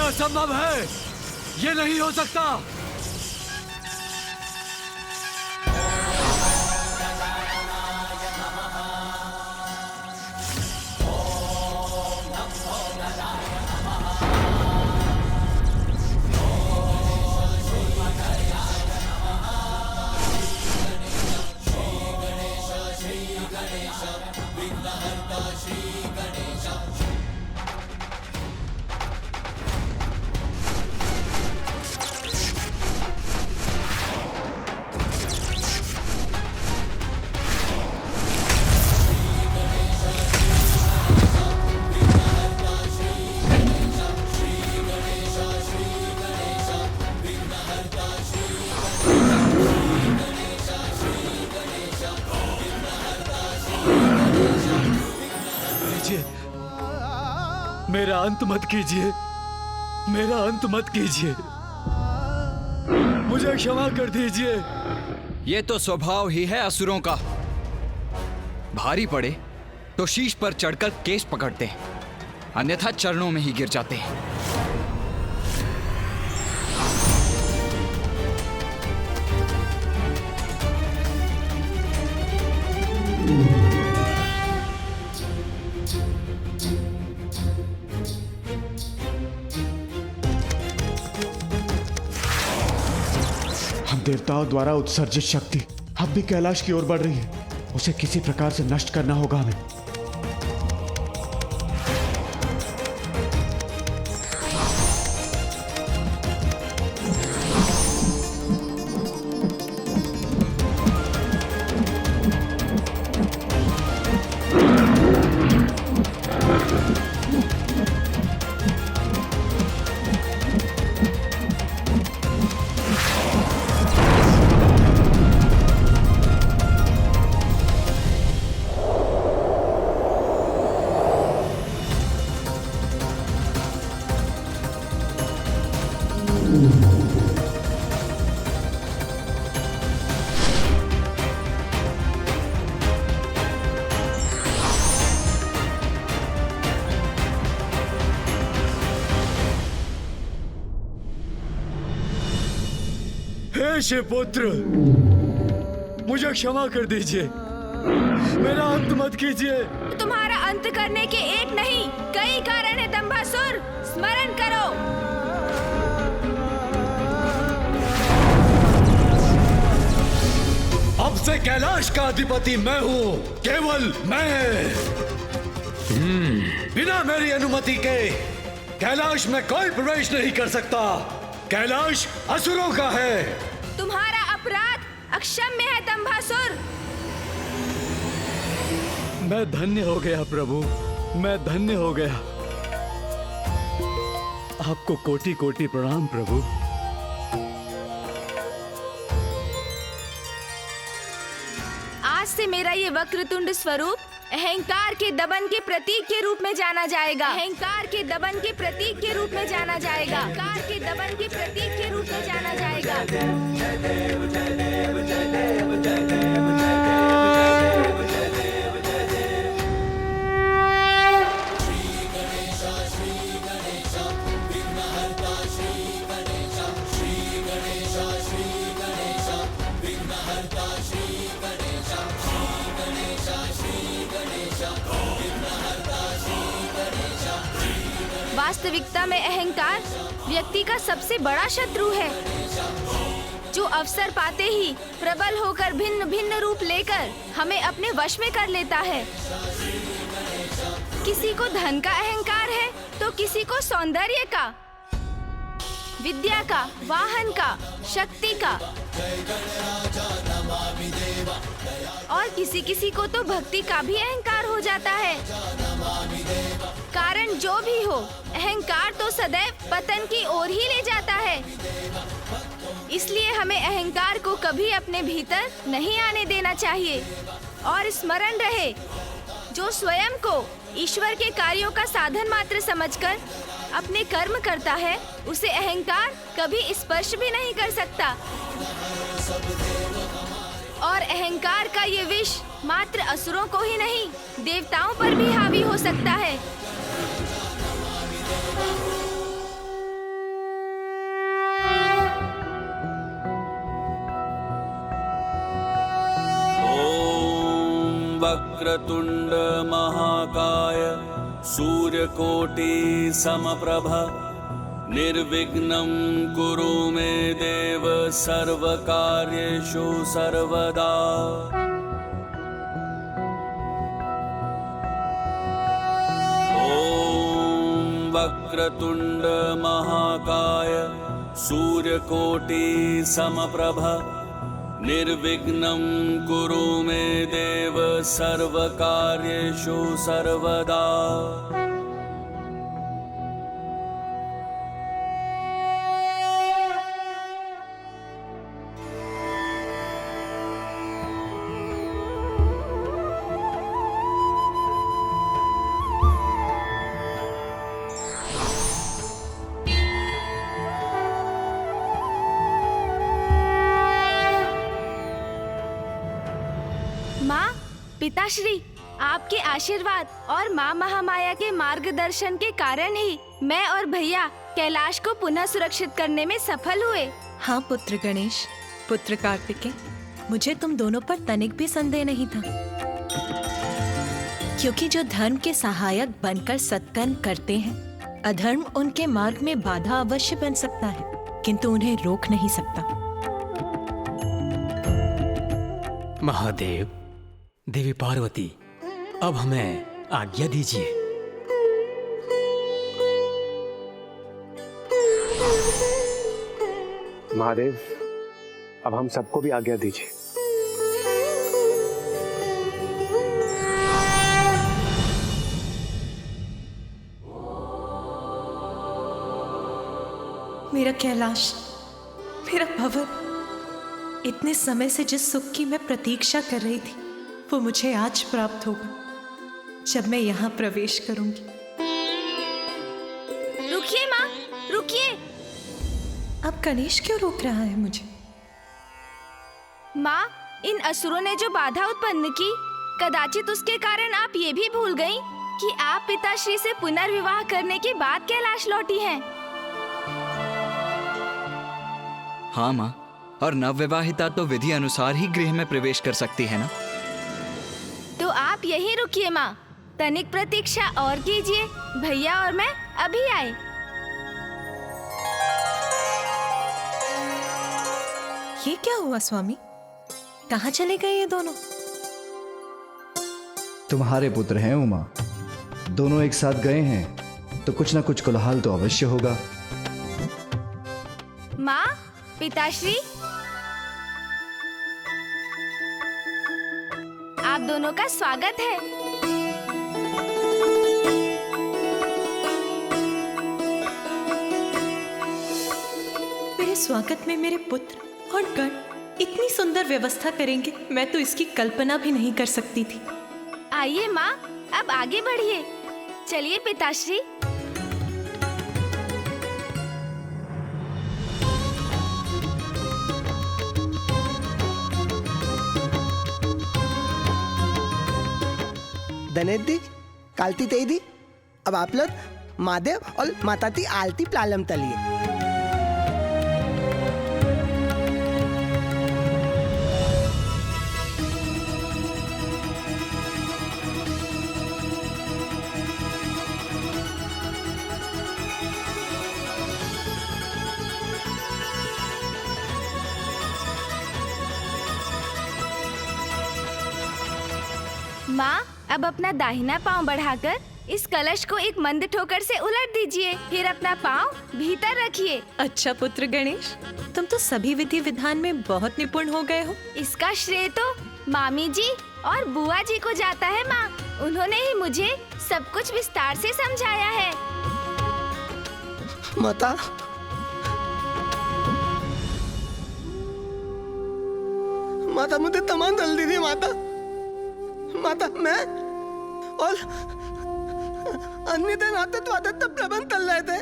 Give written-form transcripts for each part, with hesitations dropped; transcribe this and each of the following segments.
असंभव है, ये नहीं हो सकता। मेरा अंत मत कीजिए, मेरा अंत मत कीजिए, मुझे क्षमा कर दीजिए। ये तो स्वभाव ही है असुरों का। भारी पड़े तो शीश पर चढ़कर केश पकड़ते हैं, अन्यथा चरणों में ही गिर जाते हैं। देवताओं द्वारा उत्सर्जित शक्ति अब भी कैलाश की ओर बढ़ रही है। उसे किसी प्रकार से नष्ट करना होगा हमें। हे शिवपुत्र, मुझे क्षमा कर दीजिए, मेरा अंत मत कीजिए। तुम्हारा अंत करने के एक नहीं कई कारण है दंभासुर, स्मरण करो। अब से कैलाश का अधिपति मैं हूँ, केवल मैं। बिना मेरी अनुमति के कैलाश में कोई प्रवेश नहीं कर सकता। कैलाश असुरों का है। तुम्हारा अपराध अक्षम्य है दंभासुर। मैं धन्य हो गया प्रभु, मैं धन्य हो गया। आपको कोटि कोटि प्रणाम प्रभु। आज से मेरा ये वक्रतुंड स्वरूप अहंकार के दबन के प्रतीक के रूप में जाना जाएगा। अहंकार के दबन के प्रतीक के रूप में जाना जाएगा। अहंकार के दबन के प्रतीक के रूप में जाना जाएगा। जय देव जय देव जय देव जय देव जय देव जय देव जय देव। श्री गणेश विघ्नहर्ता श्री गणेश, श्री गणेश विघ्नहर्ता श्री गणेश, श्री गणेश वास्तविकता में अहंकार व्यक्ति का सबसे बड़ा शत्रु है, जो अवसर पाते ही प्रबल होकर भिन्न भिन्न रूप लेकर हमें अपने वश में कर लेता है। किसी को धन का अहंकार है तो किसी को सौंदर्य का, विद्या का, वाहन का, शक्ति का, और किसी किसी को तो भक्ति का भी अहंकार हो जाता है। कारण जो भी हो, अहंकार तो सदैव पतन की ओर ही ले जाता है। इसलिए हमें अहंकार को कभी अपने भीतर नहीं आने देना चाहिए। और स्मरण रहे, जो स्वयं को ईश्वर के कार्यों का साधन मात्र समझकर अपने कर्म करता है, उसे अहंकार कभी स्पर्श भी नहीं कर सकता। और अहंकार का ये विष मात्र असुरों को ही नहीं, देवताओं पर भी हावी हो सकता है। वक्रतुंड महाकाय सूर्यकोटि समप्रभ निर्विघ्नं कुरु मे देव सर्वकार्येषु सर्वदा। ॐ वक्रतुंड महाकाय सूर्यकोटि समप्रभ निर्विघ्नं कुरु मे देव सर्वकार्येषु सर्वदा। माँ, पिताश्री, आपके आशीर्वाद और माँ महामाया के मार्गदर्शन के कारण ही मैं और भैया कैलाश को पुनः सुरक्षित करने में सफल हुए। हाँ पुत्र गणेश, पुत्र कार्तिकेय, मुझे तुम दोनों पर तनिक भी संदेह नहीं था, क्योंकि जो धर्म के सहायक बनकर सत्कर्म करते हैं, अधर्म उनके मार्ग में बाधा अवश्य बन सकता है, किंतु उन्हें रोक नहीं सकता। महादेव, देवी पार्वती, अब हमें आज्ञा दीजिए। महादेव, अब हम सबको भी आज्ञा दीजिए। मेरा कैलाश, मेरा भवन, इतने समय से जिस सुख की मैं प्रतीक्षा कर रही थी, वो मुझे आज प्राप्त होगा जब मैं यहाँ प्रवेश करूंगी। रुकिए माँ, रुकिए। अब गणेश क्यों रोक रहा है मुझे? माँ, इन असुरों ने जो बाधा उत्पन्न की, कदाचित उसके कारण आप ये भी भूल गयी कि आप पिताश्री से पुनर्विवाह करने के बाद कैलाश लौटी हैं। हाँ माँ, और नवविवाहिता तो विधि अनुसार ही गृह में प्रवेश कर सकती है ना। तो आप यहीं रुकिए माँ, तनिक प्रतीक्षा और कीजिए, भैया और मैं अभी आए। ये क्या हुआ स्वामी? कहाँ चले गए ये दोनों? तुम्हारे पुत्र हैं उमा, दोनों एक साथ गए हैं तो कुछ ना कुछ कोलाहल तो अवश्य होगा। माँ, पिताश्री, आप दोनों का स्वागत है। मेरे स्वागत में मेरे पुत्र और गण इतनी सुंदर व्यवस्था करेंगे, मैं तो इसकी कल्पना भी नहीं कर सकती थी। आइए माँ, अब आगे बढ़िए। चलिए पिताश्री। धनेदी, कालती तेदी, अब आप लोग महादेव और माता की आलती प्लालम तलिए। माँ, अब अपना दाहिना पाँव बढ़ाकर इस कलश को एक मंद ठोकर से उलट दीजिए, फिर अपना पाँव भीतर रखिए। अच्छा पुत्र गणेश, तुम तो सभी विधि विधान में बहुत निपुण हो गए हो। इसका श्रेय तो मामी जी और बुआ जी को जाता है माँ, उन्होंने ही मुझे सब कुछ विस्तार से समझाया है। माता, माता मुझे तमाम दल दीजिए माता। माता, मैं और अन्य दिन आते तो आदत प्रबंध चल रहे थे,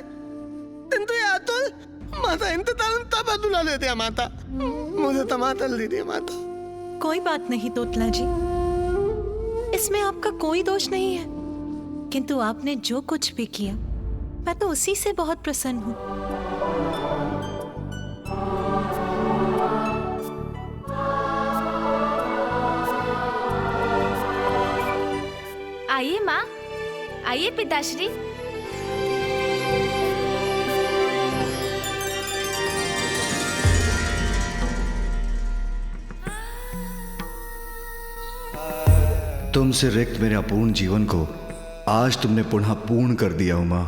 किंतु ये अतुल माता इंतजार तब अतुला लेते हैं माता। मुझे तमाम दल दीजिए माता। कोई बात नहीं तोतला जी, इसमें आपका कोई दोष नहीं है, किंतु आपने जो कुछ भी किया मैं तो उसी से बहुत प्रसन्न हूँ। आइए पिताश्री। तुमसे रिक्त मेरे अपूर्ण जीवन को आज तुमने पुनः पूर्ण कर दिया उमा।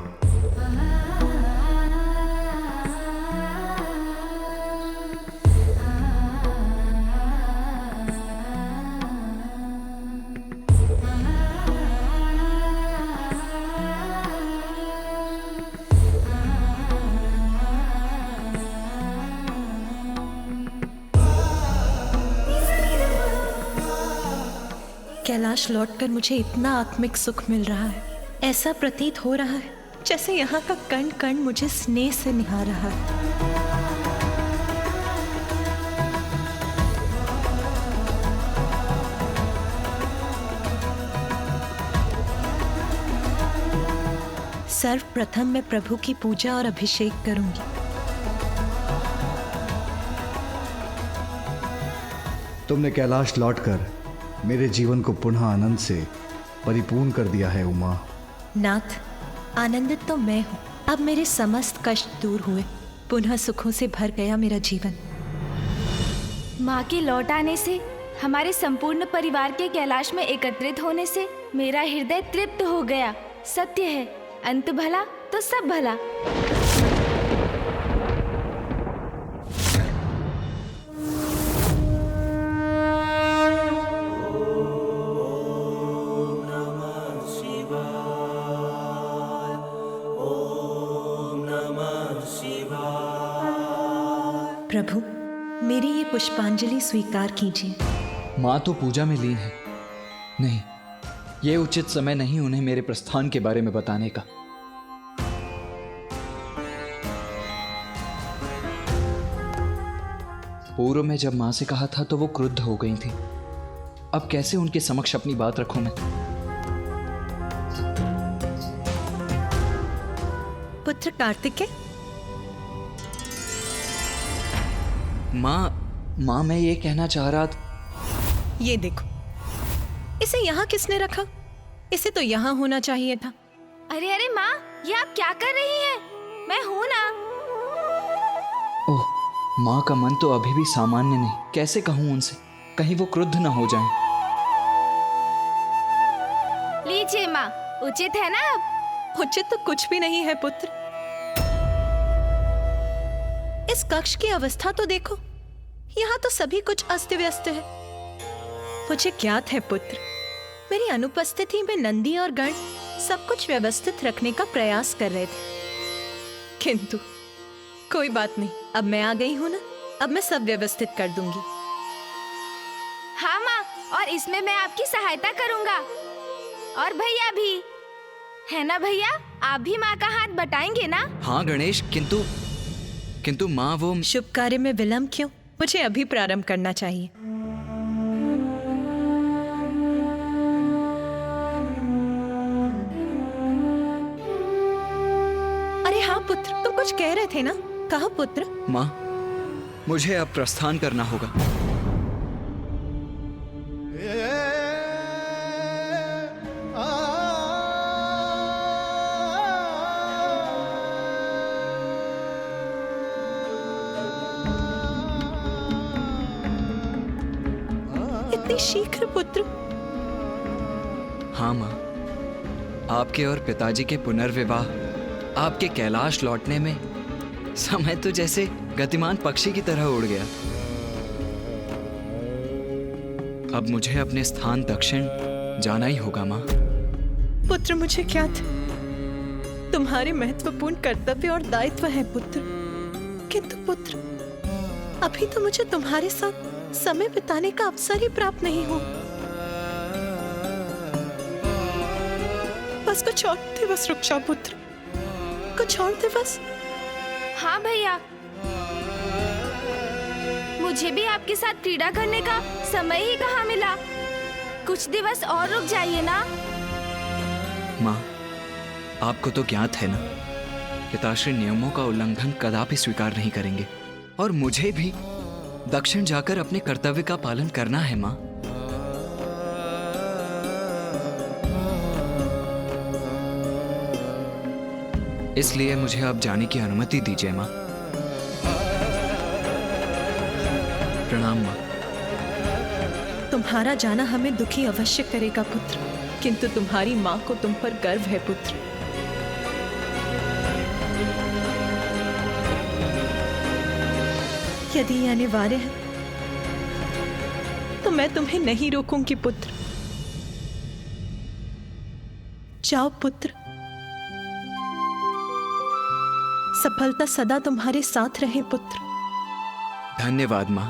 कैलाश लौटकर मुझे इतना आत्मिक सुख मिल रहा है, ऐसा प्रतीत हो रहा है जैसे यहाँ का कण कण मुझे स्नेह से निहार रहा है। सर्वप्रथम मैं प्रभु की पूजा और अभिषेक करूंगी। तुमने कैलाश लौटकर मेरे जीवन को पुनः आनंद से परिपूर्ण कर दिया है उमा। नाथ, आनंदित तो मैं हूँ। अब मेरे समस्त कष्ट दूर हुए, पुनः सुखों से भर गया मेरा जीवन। माँ के लौट आने से, हमारे संपूर्ण परिवार के कैलाश में एकत्रित होने से मेरा हृदय तृप्त हो गया। सत्य है, अंत भला तो सब भला। प्रभु, मेरी ये पुष्पांजलि स्वीकार कीजिए। माँ तो पूजा में लीन है। नहीं, ये उचित समय नहीं उन्हें मेरे प्रस्थान के बारे में बताने का। पूर्व में जब माँ से कहा था तो वो क्रुद्ध हो गई थी। अब कैसे उनके समक्ष अपनी बात रखूं मैं? पुत्र कार्तिकेय, माँ मैं ये कहना चाह रहा था। ये देखो, इसे यहाँ किसने रखा? इसे तो यहाँ होना चाहिए था। अरे अरे माँ, ये आप क्या कर रही हैं? मैं हूँ ना। ओह, माँ का मन तो अभी भी सामान्य नहीं। कैसे कहूँ उनसे, कहीं वो क्रुद्ध न हो जाएं। लीजिए माँ, उचित है ना अब? उचित तो कुछ भी नहीं है पुत्र। इस कक्ष की अवस्था तो देखो, यहाँ तो सभी कुछ अस्त व्यस्त है। मुझे ज्ञात है पुत्र, मेरी अनुपस्थिति में नंदी और गण सब कुछ व्यवस्थित रखने का प्रयास कर रहे थे, किंतु कोई बात नहीं, अब मैं आ गई हूं ना, अब मैं सब व्यवस्थित कर दूंगी। हाँ माँ, और इसमें मैं आपकी सहायता करूंगा। और भैया भी है ना? भैया, आप भी माँ का हाथ बटाएंगे ना? हाँ गणेश, किंतु माँ वो शुभ कार्य में विलंब क्यों? मुझे अभी प्रारंभ करना चाहिए। अरे हाँ पुत्र, तुम कुछ कह रहे थे ना? कहो पुत्र। माँ, मुझे अब प्रस्थान करना होगा। इतनी शीघ्र पुत्र? हाँ माँ, आपके और पिताजी के पुनर्विवाह, आपके कैलाश लौटने में समय तो जैसे गतिमान पक्षी की तरह उड़ गया। अब मुझे अपने स्थान दक्षिण जाना ही होगा माँ। पुत्र, मुझे क्या था, तुम्हारे महत्वपूर्ण कर्तव्य और दायित्व है पुत्र, किंतु पुत्र अभी तो मुझे तुम्हारे साथ समय बिताने का अवसर ही प्राप्त नहीं हो। बस कुछ और दिवस रुक जाओ पुत्र, कुछ और दिवस। हाँ भैया, मुझे भी आपके साथ क्रीड़ा करने का समय ही कहाँ मिला। कुछ दिवस और रुक जाइए ना। माँ, आपको तो ज्ञात है ना, पिताश्री नियमों का उल्लंघन कदापि स्वीकार नहीं करेंगे, और मुझे भी दक्षिण जाकर अपने कर्तव्य का पालन करना है माँ। इसलिए मुझे अब जाने की अनुमति दीजिए माँ। प्रणाम माँ। तुम्हारा जाना हमें दुखी अवश्य करेगा पुत्र, किंतु तुम्हारी माँ को तुम पर गर्व है पुत्र। यदि ये अनिवार्य है तो मैं तुम्हें नहीं रोकूंगी पुत्र। जाओ पुत्र, सफलता सदा तुम्हारे साथ रहे पुत्र। धन्यवाद माँ।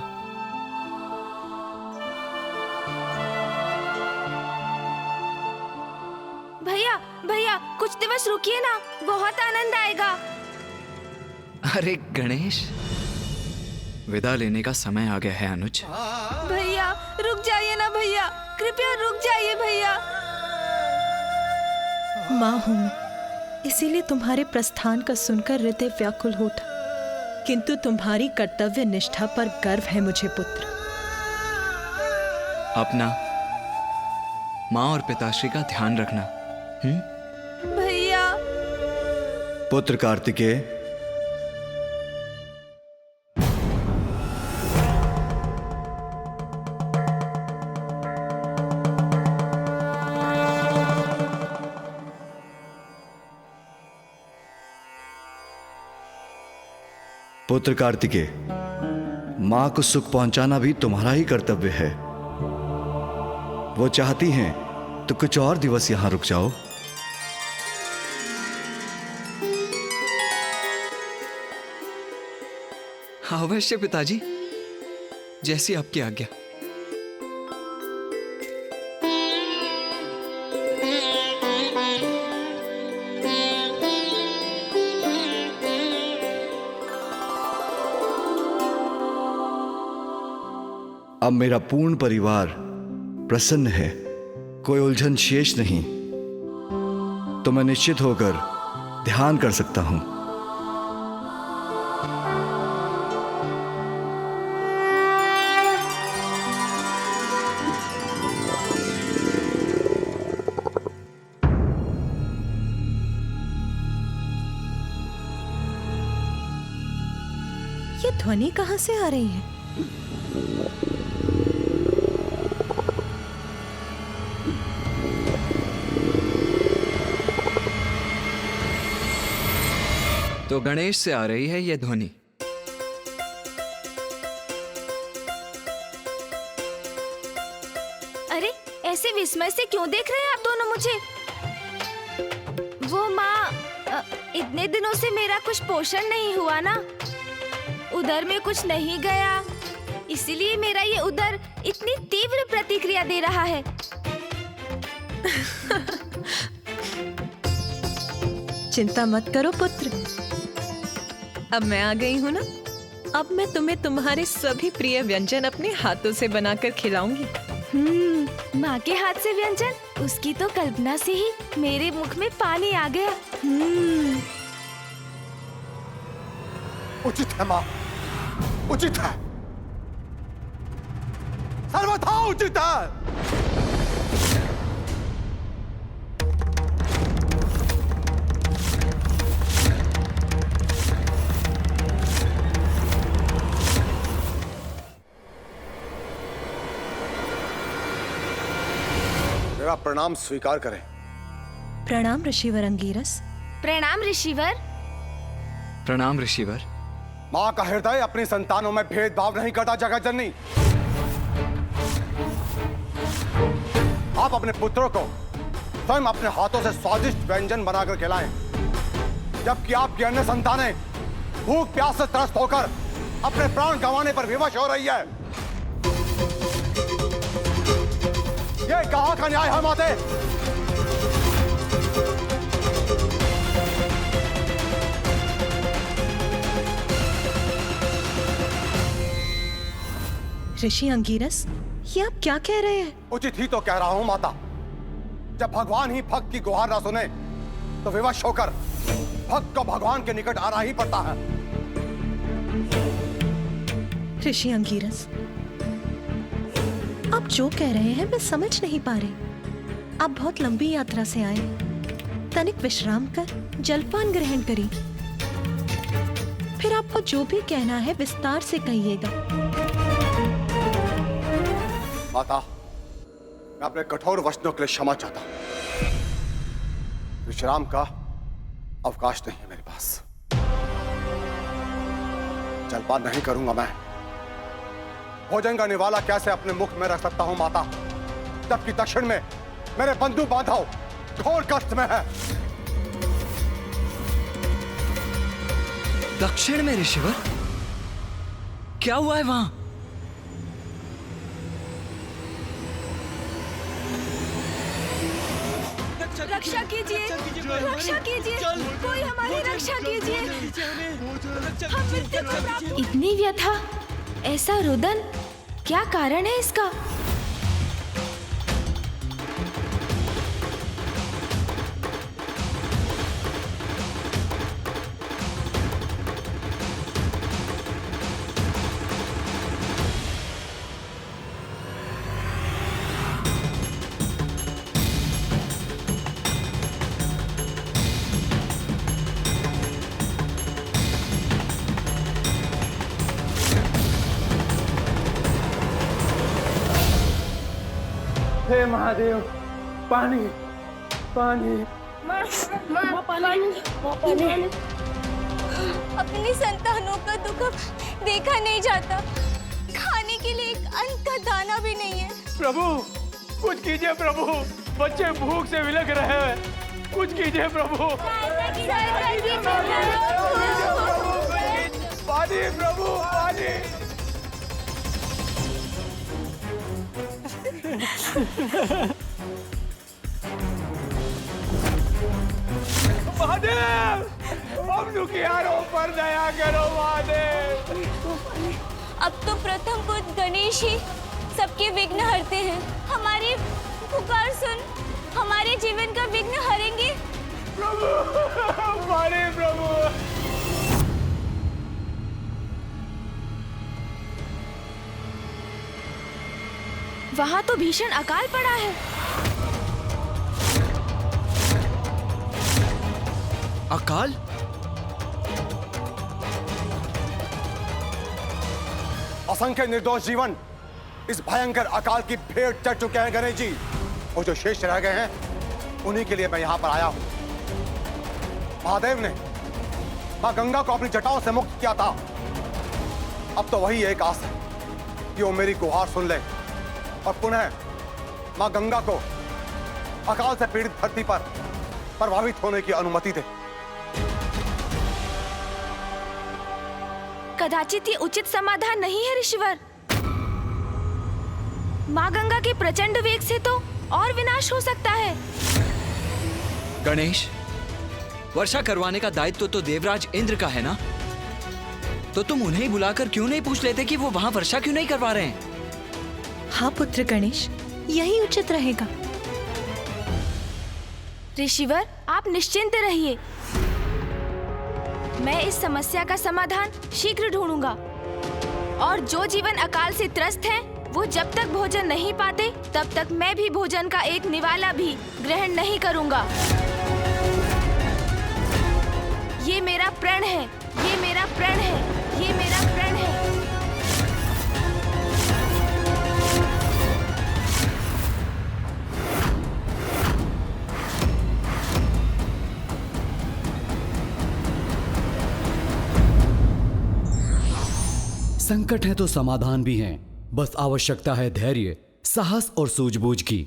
भैया भैया कुछ दिवस रुकिए ना, बहुत आनंद आएगा। अरे गणेश, विदा लेने का समय आ गया है अनुज। भैया रुक जाइए ना भैया, कृपया रुक जाइए भैया। माँ हूं मैं, इसीलिए तुम्हारे प्रस्थान का सुनकर हृदय व्याकुल होता, किंतु तुम्हारी कर्तव्य निष्ठा पर गर्व है मुझे पुत्र। अपना माँ और पिताश्री का ध्यान रखना। भैया। पुत्र कार्तिकेय, पुत्र कार्तिकेय, मां को सुख पहुंचाना भी तुम्हारा ही कर्तव्य है। वो चाहती हैं तो कुछ और दिवस यहां रुक जाओ। अवश्य पिताजी, जैसी आपकी आज्ञा। अब मेरा पूर्ण परिवार प्रसन्न है, कोई उलझन शेष नहीं, तो मैं निश्चित होकर ध्यान कर सकता हूं। ये ध्वनि कहां से आ रही है? तो गणेश से आ रही है यह ध्वनि। अरे ऐसे विस्मय से क्यों देख रहे हैं आप दोनों मुझे? वो माँ, इतने दिनों से मेरा कुछ पोषण नहीं हुआ ना, उदर में कुछ नहीं गया, इसीलिए मेरा ये उदर इतनी तीव्र प्रतिक्रिया दे रहा है। चिंता मत करो पुत्र, अब मैं आ गई हूं ना, अब मैं तुम्हें तुम्हारे सभी प्रिय व्यंजन अपने हाथों से बनाकर खिलाऊंगी। माँ के हाथ से व्यंजन, उसकी तो कल्पना से ही मेरे मुख में पानी आ गया। उचित है माँ, उचित है, सर्वथा उचित है। मेरा प्रणाम स्वीकार करें। प्रणाम ऋषिवर अंगिरस। प्रणाम ऋषिवर। प्रणाम ऋषिवर। माँ का हृदय अपनी संतानों में भेदभाव नहीं करता जगत जननी। आप अपने पुत्रों को स्वयं अपने हाथों से स्वादिष्ट व्यंजन बनाकर खिलाएं, जबकि आपकी अन्य संतानें भूख प्यास से त्रस्त होकर अपने प्राण गंवाने पर विवश हो रही है। ये कहां का न्याय है माते? ऋषि अंगिरस, ये आप क्या कह रहे हैं? उचित ही तो कह रहा हूं माता। जब भगवान ही भक्त की गुहार ना सुने तो विवश होकर भक्त को भगवान के निकट आना ही पड़ता है। ऋषि अंगिरस, आप जो कह रहे हैं मैं समझ नहीं पा रही। आप बहुत लंबी यात्रा से आए, तनिक विश्राम कर जलपान ग्रहण करें। फिर आपको जो भी कहना है विस्तार से कहिएगा। माता, मैं अपने कठोर वचनों के लिए क्षमा चाहता हूं। विश्राम का अवकाश नहीं है मेरे पास। जलपान नहीं करूंगा मैं। भोजन का निवाला कैसे अपने मुख में रख सकता हूं माता, जबकि दक्षिण में मेरे बंधु बांधव घोर कष्ट में है। दक्षिण में ऋषिवर, क्या हुआ है वहां? रक्षा कीजिए, रक्षा कीजिए, कोई हमारी रक्षा कीजिए। हम मृत्यु को प्राप्त। इतनी व्यथा, ऐसा रुदन, क्या कारण है इसका? हे महादेव, पानी, पानी, पानी। अपनी संतानों का दुख देखा नहीं जाता। खाने के लिए एक अन्न का दाना भी नहीं है। प्रभु कुछ कीजिए प्रभु, बच्चे भूख से विलख रहे हैं, कुछ कीजिए प्रभु। पानी प्रभु, पानी। महादेव, हम दुखियारों पर दया करो महादेव। अब तो प्रथम पुत्र गणेश ही सबके विघ्न हरते हैं। हमारी पुकार सुन, हमारे जीवन का विघ्न हरेंगे। प्रभु, हमारे प्रभु। वहां तो भीषण अकाल पड़ा है। अकाल? असंख्य निर्दोष जीवन इस भयंकर अकाल की भेंट चढ़ चुके हैं गणेश जी। वो जो शेष रह गए हैं, उन्हीं के लिए मैं यहां पर आया हूं। महादेव ने मां गंगा को अपनी जटाओं से मुक्त किया था। अब तो वही एक आस है कि वो मेरी गुहार सुन ले और पुनः मां गंगा को अकाल से पीड़ित धरती पर प्रभावित होने की अनुमति दे। कदाचित ये उचित समाधान नहीं है ऋषिवर। माँ गंगा के प्रचंड वेग से तो और विनाश हो सकता है। गणेश, वर्षा करवाने का दायित्व तो देवराज इंद्र का है ना? तो तुम उन्हें बुलाकर क्यों नहीं पूछ लेते कि वो वहां वर्षा क्यों नहीं करवा रहे हैं? हाँ पुत्र गणेश, यही उचित रहेगा। ऋषिवर, आप निश्चिंत रहिए। मैं इस समस्या का समाधान शीघ्र ढूंढूंगा। और जो जीवन अकाल से त्रस्त हैं, वो जब तक भोजन नहीं पाते, तब तक मैं भी भोजन का एक निवाला भी ग्रहण नहीं करूंगा। ये मेरा प्रण है, ये मेरा प्रण है, ये मेरा प्रण है। संकट है तो समाधान भी है। बस आवश्यकता है धैर्य, साहस और सूझबूझ की।